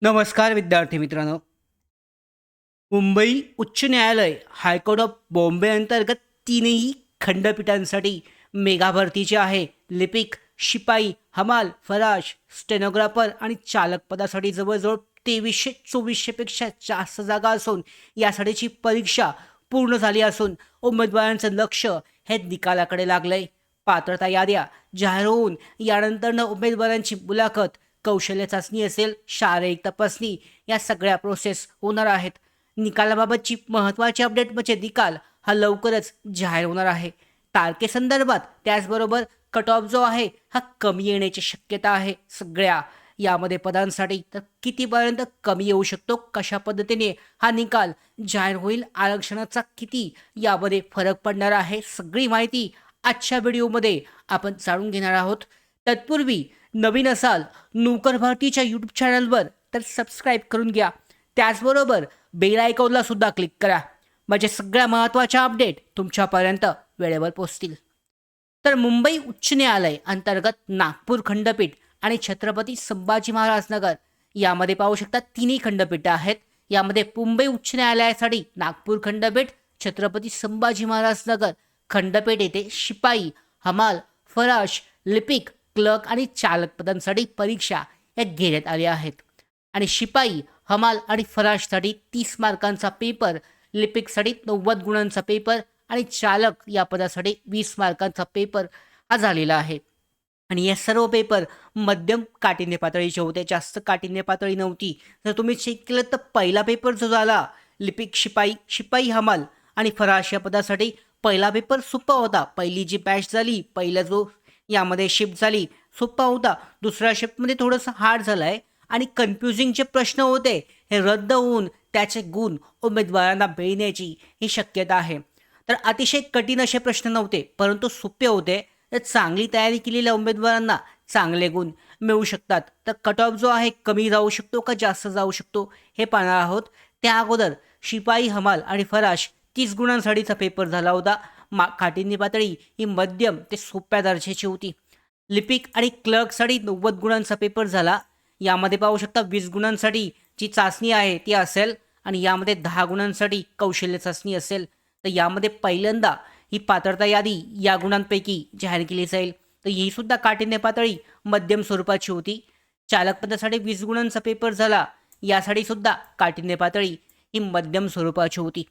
नमस्कार विद्यार्थी मित्रांनो. मुंबई उच्च न्यायालय, हायकोर्ट ऑफ बॉम्बे अंतर्गत तीनही खंडपीठांसाठी मेगा भरतीची आहे. लिपिक, शिपाई, हमाल, फराश, स्टेनोग्राफर आणि चालक पदासाठी जवळजवळ 2300-2400 पेक्षा जास्त जागा असून यासाठीची परीक्षा पूर्ण झाली असून उमेदवारांचं लक्ष हे निकालाकडे लागलंय. पात्रता याद्या जाहीर होऊन यानंतरनं उमेदवारांची मुलाखत, कौशल्य चाचणी असेल, शारीरिक तपासणी या सगळ्या प्रोसेस होणार आहेत. निकालाबाबतची महत्त्वाची अपडेट म्हणजे निकाल हा लवकरच जाहीर होणार आहे. तारखेसंदर्भात त्याचबरोबर कट ऑफ जो आहे हा कमी येण्याची शक्यता आहे. सगळ्या यामध्ये पदांसाठी तर कितीपर्यंत कमी येऊ शकतो, कशा पद्धतीने हा निकाल जाहीर होईल, आरक्षणाचा किती यामध्ये फरक पडणार आहे, सगळी माहिती आजच्या व्हिडिओमध्ये आपण जाणून घेणार आहोत. तत्पूर्वी नवीन असाल नोकर भारतीच्या यूट्यूब चॅनलवर तर सबस्क्राईब करून घ्या. त्याचबरोबर बेल आयकॉनला सुद्धा क्लिक करा, म्हणजे सगळ्या महत्त्वाच्या अपडेट तुमच्यापर्यंत वेळेवर पोहोचतील. तर मुंबई उच्च न्यायालय अंतर्गत नागपूर खंडपीठ आणि छत्रपती संभाजी महाराज नगर यामध्ये पाहू शकता तिन्ही खंडपीठं आहेत. यामध्ये मुंबई उच्च न्यायालयासाठी नागपूर खंडपीठ, छत्रपती संभाजी महाराज नगर खंडपीठ येथे शिपाई, हमाल, फराश, लिपिक, क्लर्क आणि चालक पदांसाठी परीक्षा या घेण्यात आल्या आहेत. आणि शिपाई, हमाल आणि फराशसाठी 30 मार्कांचा पेपर, लिपिकसाठी 90 गुणांचा पेपर आणि चालक या पदासाठी 20 मार्कांचा पेपर हा झालेला आहे. आणि हे सर्व पेपर मध्यम काठिण्य पातळीचे होते, जास्त काठिण्य पातळी नव्हती. जर तुम्ही चेक केलं तर पहिला पेपर जो झाला लिपिक, शिपाई, शिपाई, हमाल आणि फराश या पदासाठी पहिला पेपर सोपा होता. पहिली जी बॅच झाली, पहिला जो यामध्ये शिफ्ट झाली सोपा होता. दुसऱ्या शिफ्टमध्ये थोडंसं हार्ड झालं आहे आणि कन्फ्युजिंग जे प्रश्न होते हे रद्द होऊन त्याचे गुण उमेदवारांना मिळण्याची ही शक्यता आहे. तर अतिशय कठीण असे प्रश्न नव्हते, परंतु सोपे होते. तर चांगली तयारी केलेल्या उमेदवारांना चांगले गुण मिळू शकतात. तर कट ऑफ जो आहे कमी जाऊ शकतो का जास्त जाऊ शकतो हे पाहणार आहोत. त्या अगोदर शिपाई, हमाल आणि फराश 30 गुणांसाठीचा पेपर झाला होता. काठिण्य पातळी ही मध्यम ते सोप्या दर्जाची होती. लिपिक आणि क्लर्कसाठी 90 गुणांचा पेपर झाला. यामध्ये पाहू शकता 20 गुणांसाठी जी चाचणी आहे ती असेल आणि यामध्ये 10 गुणांसाठी कौशल्य चाचणी असेल. तर यामध्ये पहिल्यांदा ही पात्रता यादी या गुणांपैकी जाहीर केली जाईल. तर ही सुद्धा काठिण्य पातळी मध्यम स्वरूपाची होती. चालक पदासाठी 20 गुणांचा पेपर झाला. यासाठी सुद्धा काठिण्य पातळी ही मध्यम स्वरूपाची होती.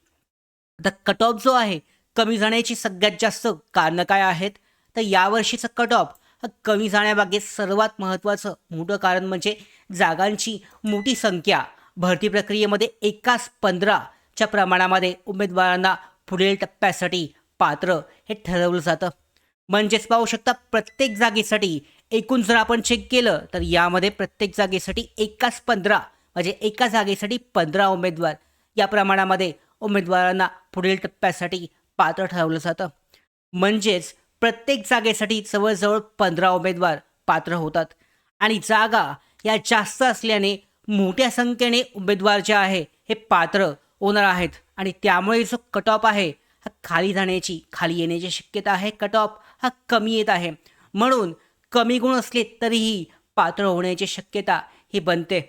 आता कट ऑफ जो आहे कमी जाण्याची सगळ्यात जास्त कारणं काय आहेत, तर यावर्षीचा कट ऑफ हा कमी जाण्यामागे सर्वात महत्त्वाचं मोठं कारण म्हणजे जागांची मोठी संख्या. भरती प्रक्रियेमध्ये एकास 15च्या प्रमाणामध्ये उमेदवारांना पुढील टप्प्यासाठी पात्र हे ठरवलं जातं. म्हणजेच पाहू शकता प्रत्येक जागेसाठी एकूण जर आपण चेक केलं तर यामध्ये प्रत्येक जागेसाठी एकास 15 म्हणजे एका जागेसाठी 15 उमेदवार या प्रमाणामध्ये उमेदवारांना पुढील टप्प्यासाठी पात्र ठरवलं जातं. म्हणजेच प्रत्येक जागेसाठी जवळजवळ 15 उमेदवार पात्र होतात आणि जागा या जास्त असल्याने मोठ्या संख्येने उमेदवार जे आहे हे पात्र होणार आहेत आणि त्यामुळे जो कट ऑफ आहे हा खाली येण्याची शक्यता आहे. कट ऑफ हा कमी येत आहे. म्हणून कमी गुण असले तरीही पात्र होण्याची शक्यता ही बनते.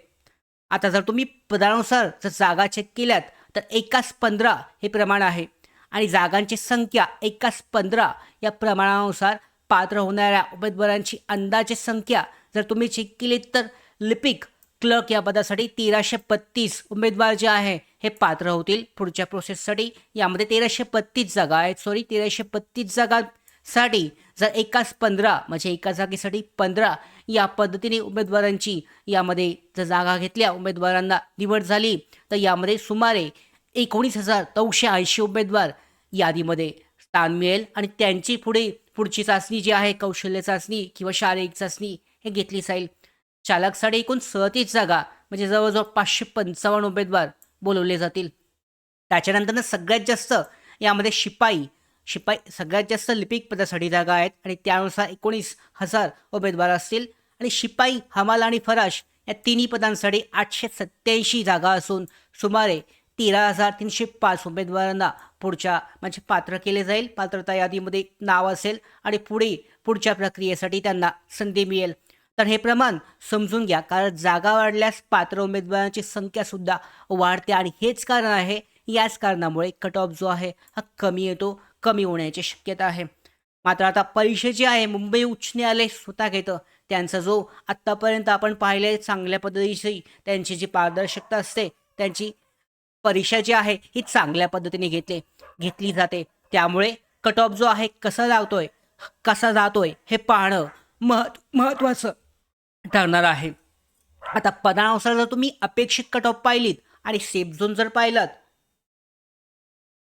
आता जर तुम्ही पदानुसार जर जागा चेक केल्यात तर एकास 15 हे प्रमाण आहे आणि जागांची संख्या एकास 15 या प्रमाणानुसार पात्र होणाऱ्या उमेदवारांची अंदाजे संख्या जर तुम्ही चेक केली तर लिपिक, क्लर्क या पदासाठी 1332 उमेदवार जे आहे हे पात्र होतील पुढच्या प्रोसेससाठी. यामध्ये 1332 जागा आहेत. 1332 जागांसाठी जर एकास 15 म्हणजे एका जागेसाठी 15 या पद्धतीने उमेदवारांची यामध्ये जर जागा घेतल्या, उमेदवारांना निवड झाली तर यामध्ये सुमारे 19,980 उमेदवार यादीमध्ये स्थान मिळेल आणि त्यांची पुढची चाचणी जी आहे कौशल्य चाचणी किंवा शारीरिक चाचणी हे घेतली जाईल. चालकसाठी एकूण 37 जागा म्हणजे जवळजवळ 555 उमेदवार बोलवले जातील. त्याच्यानंतर सगळ्यात जास्त यामध्ये शिपाई सगळ्यात जास्त लिपिक पदासाठी जागा आहेत आणि त्यानुसार 19,000 उमेदवार असतील. आणि शिपाई, हमाल आणि फराश या तिन्ही पदांसाठी 887 जागा असून सुमारे 13,305 उमेदवारांना म्हणजे पात्र केले जाईल. पात्रता यादीमध्ये नाव असेल आणि पुढच्या प्रक्रियेसाठी त्यांना संधी मिळेल. तर हे प्रमाण समजून घ्या, कारण जागा वाढल्यास पात्र उमेदवारांची संख्यासुद्धा वाढते आणि हेच कारण आहे. याच कारणामुळे कट ऑफ जो आहे हा कमी येतो, कमी होण्याची शक्यता आहे. मात्र आता परीक्षा जी आहे मुंबई उच्च न्यायालय स्वतः घेतं. त्यांचा जो आत्तापर्यंत आपण पाहिले चांगल्या पद्धतीची त्यांची जी पारदर्शकता असते, त्यांची परीक्षा जी आहे ही चांगल्या पद्धतीने घेतली जाते. त्यामुळे कट ऑफ जो आहे कसा जातोय हे पाहणं महत्त्वाचं ठरणार आहे. आता पदानुसार जर तुम्ही अपेक्षित कट ऑफ पाहिलीत आणि सेफ झोन जर पाहिलात,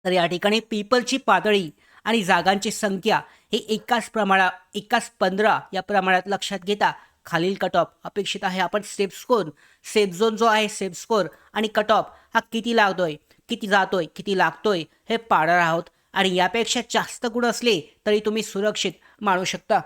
तर या ठिकाणी पेपरची पातळी आणि जागांची संख्या हे एकाच 15 या प्रमाणात लक्षात घेता खालील कट ऑफ अपेक्षित आहे. आपण सेफ झोन जो आहे सेफ स्कोर आणि कट ऑफ हा किती लागतोय, किती जातोय, किती लागतोय हे पाहणार आहोत. आणि यापेक्षा जास्त गुण असले तरी तुम्ही सुरक्षित मानू शकता.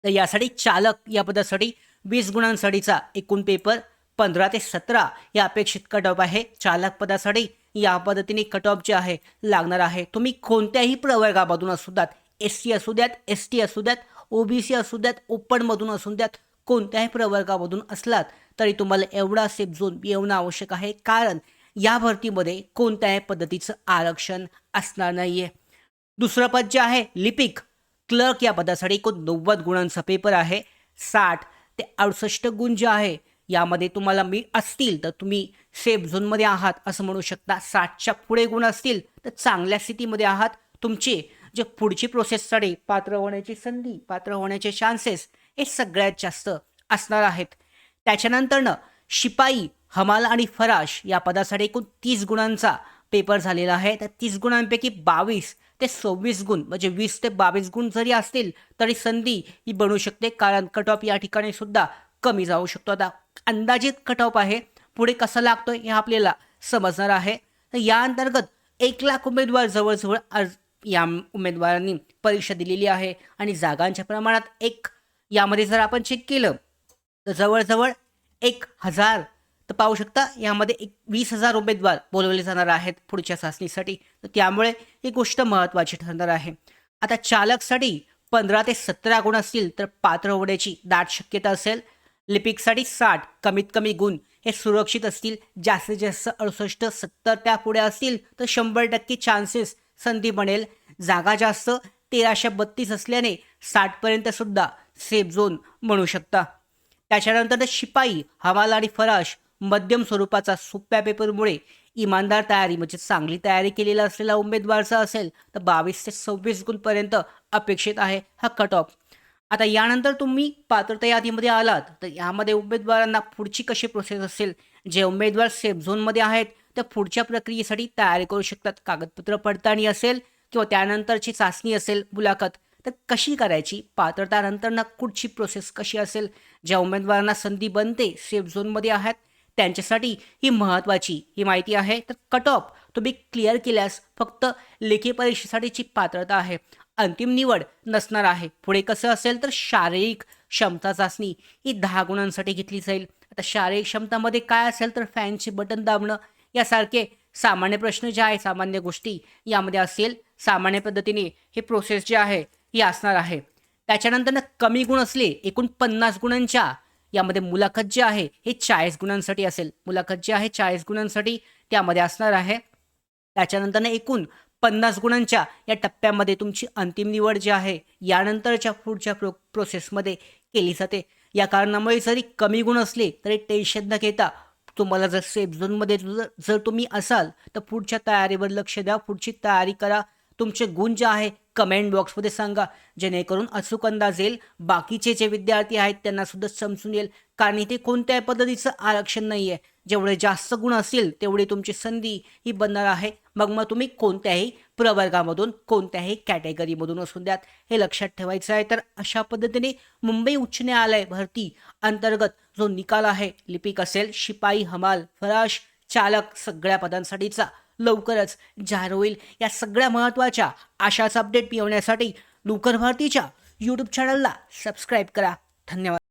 तर यासाठी चालक या पदासाठी 20 गुणांसाठीचा एकूण पेपर 15 ते 17 या अपेक्षित कट ऑफ आहे. चालक पदासाठी या पद्धतीने कट ऑफ जे आहे लागणार आहे. तुम्ही कोणत्याही प्रवर्गामधून असू द्यात, SC असू द्यात, ST असू द्यात, OBC असू द्यात, ओपनमधून असू द्यात, कोणत्याही प्रवर्गामधून असलात तरी तुम्हाला एवढा सेफ झोन येणं आवश्यक आहे, कारण या भरतीमध्ये कोणत्याही पद्धतीचं आरक्षण असणार नाहीये. दुसरं पद जे आहे लिपिक क्लर्क या पदासाठी एकूण 90 गुणांचा पेपर आहे. 60 ते 68 गुण जे आहे यामध्ये तुम्हाला असतील तर तुम्ही सेफ झोनमध्ये आहात असं म्हणू शकता. 60च्या पुढे गुण असतील तर चांगल्या स्थितीमध्ये आहात. तुमचे जे पुढची प्रोसेससाठी पात्र होण्याची संधी, पात्र होण्याचे चान्सेस हे सगळ्यात जास्त असणार आहेत. त्याच्यानंतरनं शिपाई, हमाल आणि फराश या पदासाठी एकूण 30 गुणांचा पेपर झालेला आहे. तर 30 गुणांपैकी 22 ते 26 गुण म्हणजे 20 ते 22 गुण जरी असतील तरी संधी ही बनू शकते, कारण कट ऑफ या ठिकाणी सुद्धा कमी जाऊ शकतो. आता अंदाजित कट ऑफ आहे, पुढे कसं लागतोय हे आपल्याला समजणार आहे. तर या अंतर्गत 1,00,000 उमेदवार जवळजवळ या उमेदवारांनी परीक्षा दिलेली आहे आणि जागांच्या प्रमाणात यामध्ये जर आपण चेक केलं तर जवळजवळ 1,000 तर पाहू शकता. यामध्ये 20,000 उमेदवार बोलवले जाणार आहेत पुढच्या चाचणीसाठी. तर त्यामुळे ही गोष्ट महत्त्वाची ठरणार आहे. आता चालकसाठी 15 ते 17 गुण असतील तर पात्र होण्याची दाट शक्यता असेल. लिपिकसाठी 60 कमीत कमी गुण हे सुरक्षित असतील. जास्तीत जास्त 68, 70 त्या पुढे असतील तर 100% चान्सेस संधी बनेल. जागा जास्त 1332 असल्याने 60पर्यंत सुद्धा सेफ झोन म्हणू शकता. त्याच्यानंतर शिपाई, हवाल आणि फराश मध्यम स्वरूपाचा सोप्या पेपरमुळे इमानदार तयारी म्हणजे चांगली तयारी केलेला असलेला उमेदवारचा असेल तर 22 ते 26 गुणपर्यंत अपेक्षित आहे हा कट ऑफ. आता यानंतर तुम्ही पात्रता यादीमध्ये आलात तर यामध्ये उमेदवारांना पुढची कशी प्रोसेस असेल. जे उमेदवार सेफ झोनमध्ये आहेत त्या पुढच्या प्रक्रियेसाठी तयारी करू शकतात. कागदपत्र पडताळणी असेल किंवा त्यानंतरची चाचणी असेल, मुलाखत, तर कशी करायची, पात्रतानंतर पुढची प्रोसेस कशी असेल. ज्या उमेदवारांना संधी बनते सेफ झोनमध्ये आहेत त्यांच्यासाठी ही महत्त्वाची ही माहिती आहे. तर कट ऑफ तुम्ही क्लिअर केल्यास फक्त लेखी परीक्षेसाठीची पात्रता आहे, अंतिम निवड नसणार आहे. पुढे कसं असेल तर शारीरिक क्षमता चाचणी ही 10 गुणांसाठी घेतली जाईल. आता शारीरिक क्षमतामध्ये काय असेल तर फॅनचे बटन दाबणं यासारखे सामान्य प्रश्न जे आहे, सामान्य गोष्टी यामध्ये असेल. सामान्य पद्धतीने हे प्रोसेस जे आहे ही असणार आहे. त्याच्यानंतर कमी गुण असले एकूण 50 गुणांच्या यामध्ये मुलाखत जे आहे हे 40 गुणांसाठी असेल. मुलाखत जे आहे 40 गुणांसाठी त्यामध्ये असणार आहे. त्याच्यानंतर एकूण 50 गुणांच्या या टप्प्यामध्ये तुमची अंतिम निवड जी आहे यानंतरच्या पुढच्या प्रोसेसमध्ये केली जाते. या कारणामुळे जरी कमी गुण असले तरी टेन्शन न घेता तुम्हाला जर सेफ झोनमध्ये जर तुम्ही असाल तर पुढच्या तयारीवर लक्ष द्या, पुढची तयारी करा. तुमचे गुण जे आहे कमेंट बॉक्समध्ये सांगा, जेणेकरून अचूक अंदाज येईल. बाकीचे जे विद्यार्थी आहेत त्यांना सुद्धा समजून येईल, कारण इथे कोणत्याही पद्धतीचं आरक्षण नाही आहे. जेवढे जास्त गुण असतील तेवढी तुमची संधी ही बनणार आहे. मग तुम्ही कोणत्याही प्रवर्गामधून, कोणत्याही कॅटेगरीमधून असून द्यात, हे लक्षात ठेवायचं आहे. तर अशा पद्धतीने मुंबई उच्च न्यायालय भरती अंतर्गत जो निकाल आहे, लिपिक असेल, शिपाई, हमाल, फराश, चालक सगळ्या पदांसाठीचा लवकरच जाहीर होईल. या सगळ्या महत्त्वाच्या अशाच अपडेट मिळवण्यासाठी नोकर भारतीच्या यूट्यूब चॅनलला सबस्क्राईब करा. धन्यवाद.